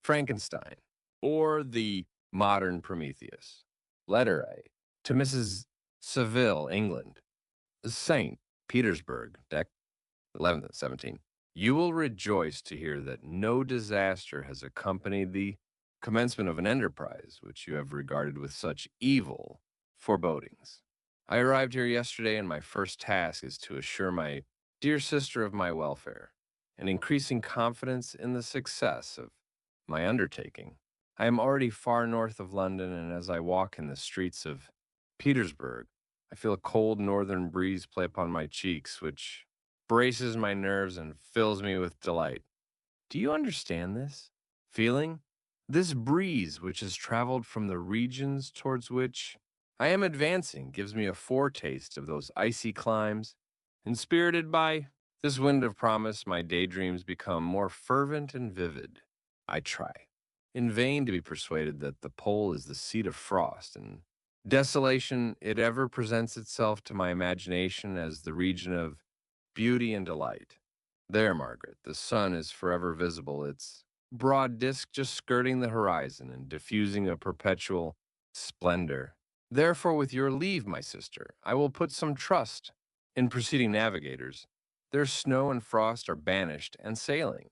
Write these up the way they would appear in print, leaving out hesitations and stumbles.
Frankenstein, or the modern Prometheus. Letter A. To Mrs. Seville, England. St. Petersburg, Dec. 11th and 17th. You will rejoice to hear that no disaster has accompanied the commencement of an enterprise which you have regarded with such evil forebodings. I arrived here yesterday, and my first task is to assure my dear sister of my welfare and increasing confidence in the success of my undertaking. I am already far north of London, and as I walk in the streets of Petersburg, I feel a cold northern breeze play upon my cheeks, which braces my nerves and fills me with delight. Do you understand this feeling? This breeze, which has traveled from the regions towards which I am advancing, gives me a foretaste of those icy climes. Inspirited by this wind of promise, my daydreams become more fervent and vivid. I try, in vain, to be persuaded that the pole is the seat of frost and desolation. It ever presents itself to my imagination as the region of beauty and delight. There, Margaret, the sun is forever visible, its broad disk just skirting the horizon and diffusing a perpetual splendor. Therefore, with your leave, my sister, I will put some trust in preceding navigators. Their snow and frost are banished, and sailing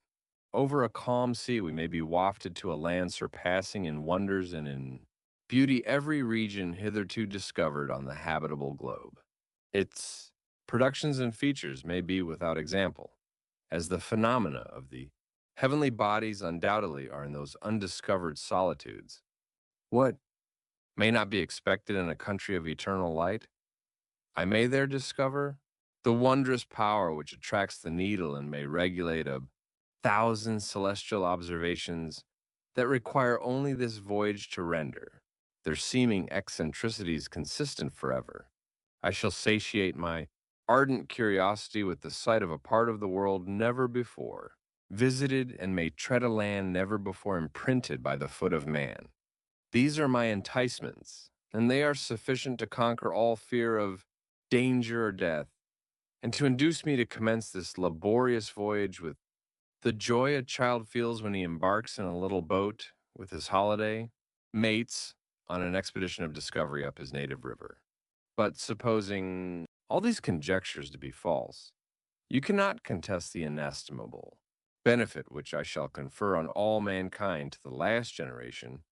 over a calm sea, we may be wafted to a land surpassing in wonders and in beauty every region hitherto discovered on the habitable globe. Its productions and features may be without example, as the phenomena of the heavenly bodies undoubtedly are in those undiscovered solitudes. What may not be expected in a country of eternal light, I may there discover the wondrous power which attracts the needle and may regulate a thousand celestial observations that require only this voyage to render their seeming eccentricities consistent forever. I shall satiate my ardent curiosity with the sight of a part of the world never before visited, and may tread a land never before imprinted by the foot of man. These are my enticements, and they are sufficient to conquer all fear of danger or death, and to induce me to commence this laborious voyage with the joy a child feels when he embarks in a little boat with his holiday mates on an expedition of discovery up his native river. But supposing all these conjectures to be false, you cannot contest the inestimable benefit which I shall confer on all mankind to the last generation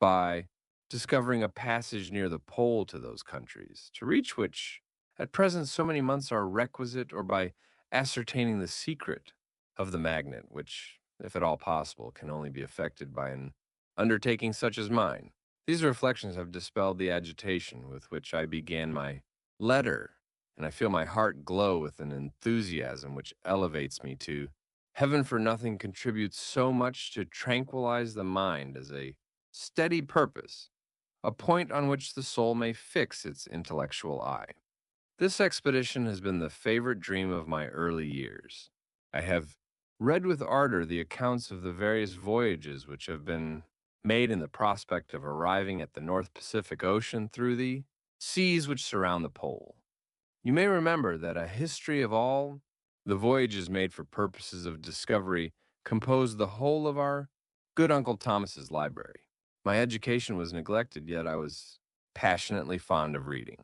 by discovering a passage near the pole to those countries, to reach which at present so many months are requisite, or by ascertaining the secret of the magnet, which, if at all possible, can only be effected by an undertaking such as mine. These reflections have dispelled the agitation with which I began my letter, and I feel my heart glow with an enthusiasm which elevates me to heaven, for nothing contributes so much to tranquilize the mind as a steady purpose, a point on which the soul may fix its intellectual eye. This expedition has been the favorite dream of my early years. I have read with ardor the accounts of the various voyages which have been made in the prospect of arriving at the North Pacific Ocean through the seas which surround the pole. You may remember that a history of all the voyages made for purposes of discovery composed the whole of our good Uncle Thomas's library. My education was neglected, yet I was passionately fond of reading.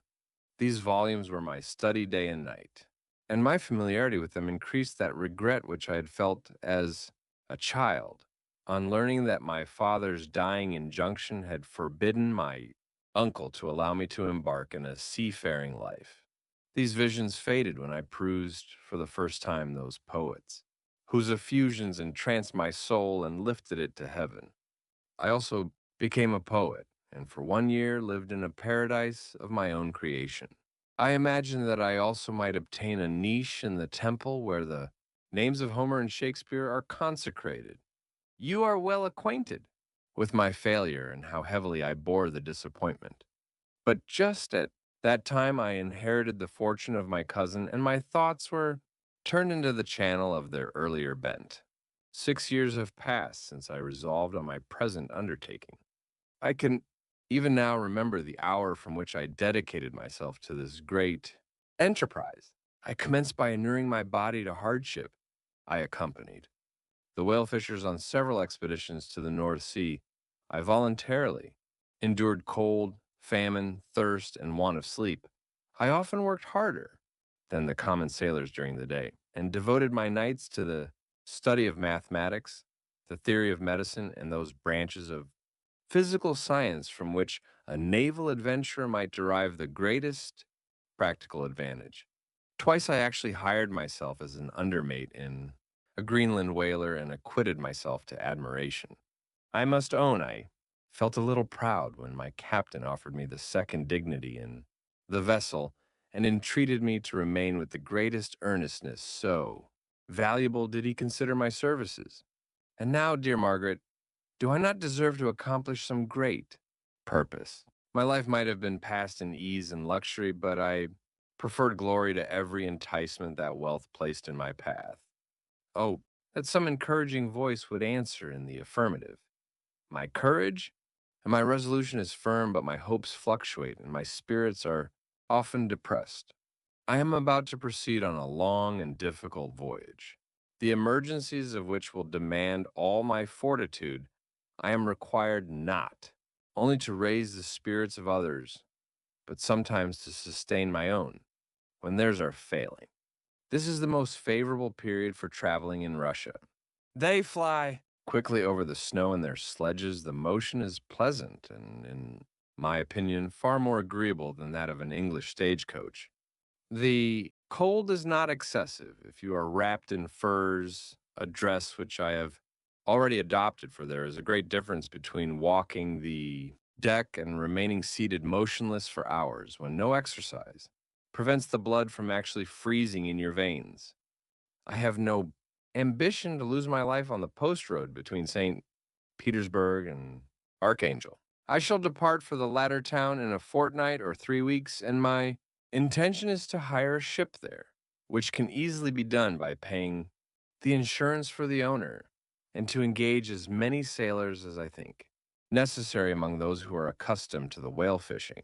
These volumes were my study day and night, and my familiarity with them increased that regret which I had felt as a child on learning that my father's dying injunction had forbidden my uncle to allow me to embark in a seafaring life. These visions faded when I perused for the first time those poets, whose effusions entranced my soul and lifted it to heaven. I also became a poet, and for 1 year lived in a paradise of my own creation. I imagined that I also might obtain a niche in the temple where the names of Homer and Shakespeare are consecrated. You are well acquainted with my failure and how heavily I bore the disappointment. But just at that time I inherited the fortune of my cousin, and my thoughts were turned into the channel of their earlier bent. 6 years have passed since I resolved on my present undertaking. I can even now remember the hour from which I dedicated myself to this great enterprise. I commenced by inuring my body to hardship I accompanied. the whale fishers on several expeditions to the North Sea, I voluntarily endured cold, famine, thirst, and want of sleep. I often worked harder than the common sailors during the day, and devoted my nights to the study of mathematics, the theory of medicine, and those branches of physical science from which a naval adventurer might derive the greatest practical advantage. Twice I actually hired myself as an undermate in a Greenland whaler and acquitted myself to admiration. I must own I felt a little proud when my captain offered me the second dignity in the vessel and entreated me to remain with the greatest earnestness, so valuable did he consider my services. And now, dear Margaret, do I not deserve to accomplish some great purpose? My life might have been passed in ease and luxury, but I preferred glory to every enticement that wealth placed in my path. Oh, that some encouraging voice would answer in the affirmative. My courage and my resolution is firm, but my hopes fluctuate and my spirits are often depressed. I am about to proceed on a long and difficult voyage, the emergencies of which will demand all my fortitude. I am required not only to raise the spirits of others, but sometimes to sustain my own when theirs are failing. This is the most favorable period for traveling in Russia. They fly quickly over the snow in their sledges. The motion is pleasant and, in my opinion, far more agreeable than that of an English stagecoach. The cold is not excessive if you are wrapped in furs, a dress which I have already adopted, for there is a great difference between walking the deck and remaining seated motionless for hours when no exercise prevents the blood from actually freezing in your veins. I have no ambition to lose my life on the post road between St. Petersburg and Archangel. I shall depart for the latter town in a fortnight or 3 weeks, and my intention is to hire a ship there, which can easily be done by paying the insurance for the owner, and to engage as many sailors as I think necessary among those who are accustomed to the whale fishing.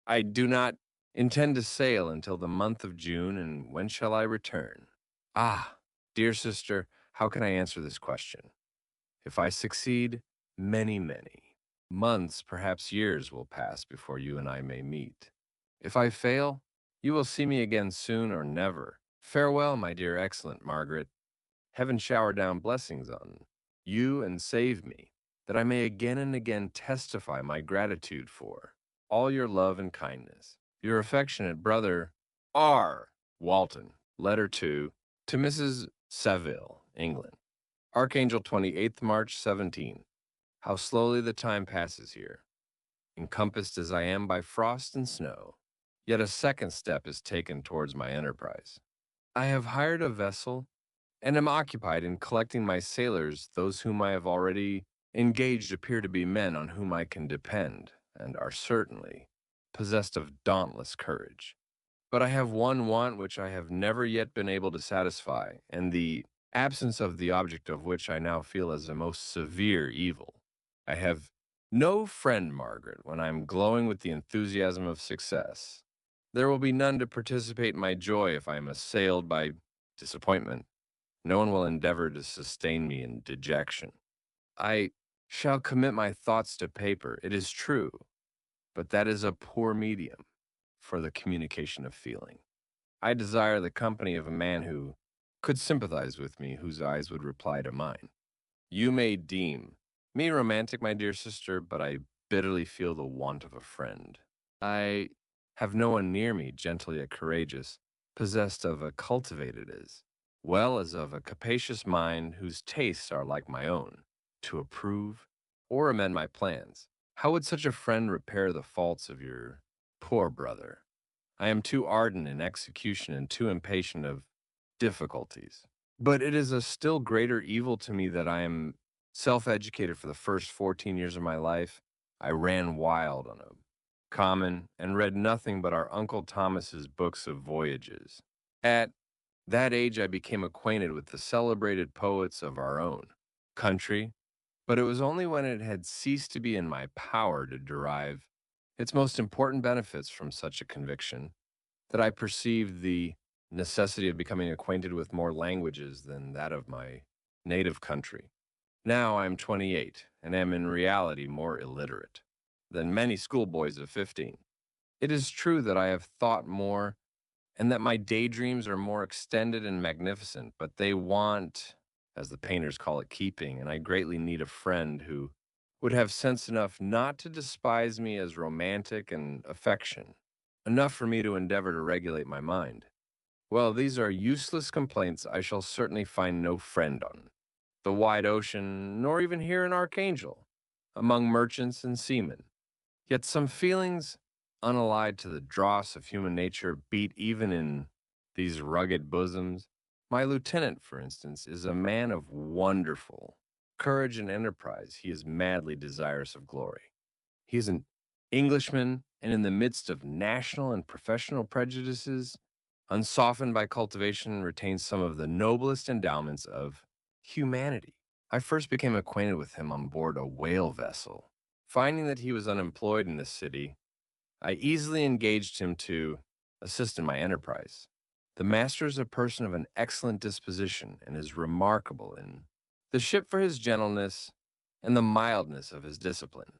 I do not intend to sail until the month of June, and when shall I return? Ah, dear sister, how can I answer this question? If I succeed, many months, perhaps years, will pass before you and I may meet. If I fail, you will see me again soon or never. Farewell, my dear excellent Margaret. Heaven shower down blessings on you and save me, that I may again and again testify my gratitude for all your love and kindness. Your affectionate brother, R. Walton. Letter 2 to Mrs. Saville, England. Archangel, 28th March 17. How slowly the time passes here, encompassed as I am by frost and snow. Yet a second step is taken towards my enterprise. I have hired a vessel and am occupied in collecting my sailors. Those whom I have already engaged appear to be men on whom I can depend, and are certainly possessed of dauntless courage. But I have one want which I have never yet been able to satisfy, and the absence of the object of which I now feel as a most severe evil. I have no friend, Margaret, when I am glowing with the enthusiasm of success. There will be none to participate my joy if I am assailed by disappointment. No one will endeavor to sustain me in dejection. I shall commit my thoughts to paper, it is true, but that is a poor medium for the communication of feeling. I desire the company of a man who could sympathize with me, whose eyes would reply to mine. You may deem me romantic, my dear sister, but I bitterly feel the want of a friend. I have no one near me, gentle yet courageous, possessed of a cultivated as well as of a capacious mind, whose tastes are like my own, to approve or amend my plans. How would such a friend repair the faults of your poor brother? I am too ardent in execution and too impatient of difficulties. But it is a still greater evil to me that I am self-educated. For the first 14 years of my life, I ran wild on a common and read nothing but our Uncle Thomas's books of voyages. At that age, I became acquainted with the celebrated poets of our own country, but it was only when it had ceased to be in my power to derive its most important benefits from such a conviction that I perceived the necessity of becoming acquainted with more languages than that of my native country. Now I am 28 and am in reality more illiterate than many schoolboys of 15. It is true that I have thought more and that my daydreams are more extended and magnificent, but they want, as the painters call it, keeping, and I greatly need a friend who would have sense enough not to despise me as romantic and affection, enough for me to endeavor to regulate my mind. Well, these are useless complaints I shall certainly find no friend on the wide ocean, nor even here in Archangel, among merchants and seamen. Yet some feelings unallied to the dross of human nature beat even in these rugged bosoms. My lieutenant, for instance, is a man of wonderful courage and enterprise. He is madly desirous of glory. He is an Englishman, and in the midst of national and professional prejudices, unsoftened by cultivation, retains some of the noblest endowments of humanity. I first became acquainted with him on board a whale vessel. Finding that he was unemployed in the city, I easily engaged him to assist in my enterprise. The master is a person of an excellent disposition and is remarkable in the ship for his gentleness and the mildness of his discipline.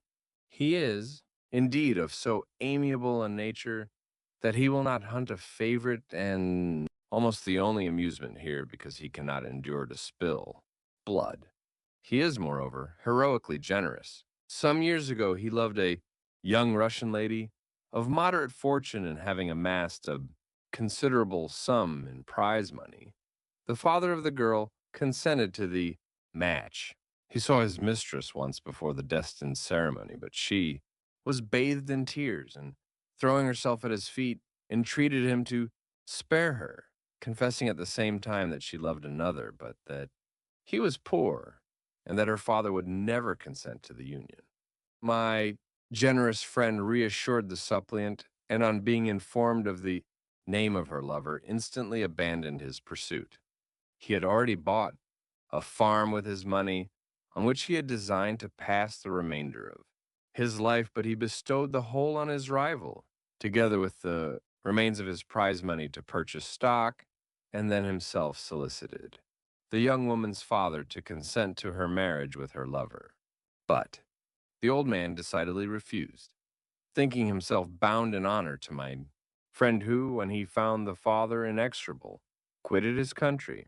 He is, indeed, of so amiable a nature that he will not hunt a favorite and almost the only amusement here because he cannot endure to spill blood. He is, moreover, heroically generous. Some years ago, he loved a young Russian lady of moderate fortune and having amassed a considerable sum in prize money. The father of the girl consented to the match. He saw his mistress once before the destined ceremony, but she was bathed in tears and, throwing herself at his feet, entreated him to spare her, confessing at the same time that she loved another, but that he was poor and that her father would never consent to the union. My generous friend reassured the suppliant, and on being informed of the name of her lover, instantly abandoned his pursuit. He had already bought a farm with his money, on which he had designed to pass the remainder of his life, but he bestowed the whole on his rival, together with the remains of his prize money to purchase stock, and then himself solicited the young woman's father to consent to her marriage with her lover. But the old man decidedly refused, thinking himself bound in honor to my friend who, when he found the father inexorable, quitted his country,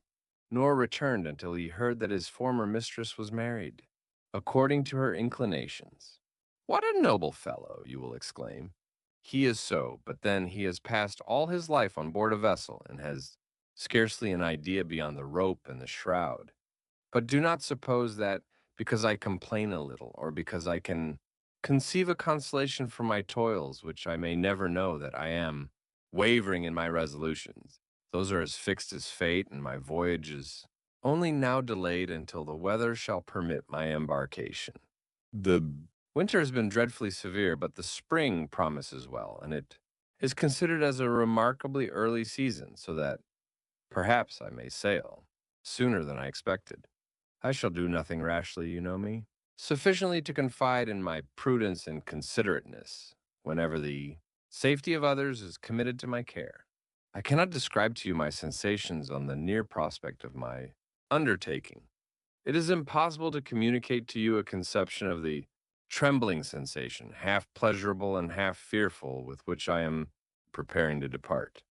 nor returned until he heard that his former mistress was married, according to her inclinations. What a noble fellow, you will exclaim. He is so, but then he has passed all his life on board a vessel and has scarcely an idea beyond the rope and the shroud. But do not suppose that because I complain a little, or because I can conceive a consolation for my toils, which I may never know, that I am wavering in my resolutions. Those are as fixed as fate, and my voyage is only now delayed until the weather shall permit my embarkation. The winter has been dreadfully severe, but the spring promises well, and it is considered as a remarkably early season, so that perhaps I may sail sooner than I expected. I shall do nothing rashly, you know me, sufficiently to confide in my prudence and considerateness whenever the safety of others is committed to my care. I cannot describe to you my sensations on the near prospect of my undertaking. It is impossible to communicate to you a conception of the trembling sensation, half pleasurable and half fearful, with which I am preparing to depart.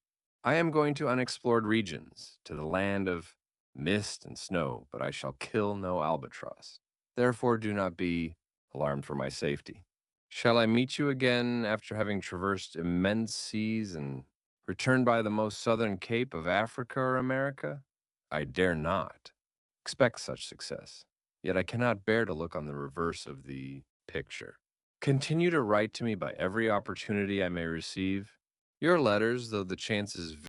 I am going to unexplored regions, to the land of mist and snow, but I shall kill no albatross. Therefore, do not be alarmed for my safety. Shall I meet you again after having traversed immense seas and returned by the most southern cape of Africa or America? I dare not expect such success, yet I cannot bear to look on the reverse of the picture. Continue to write to me by every opportunity I may receive. Your letters, though the chance is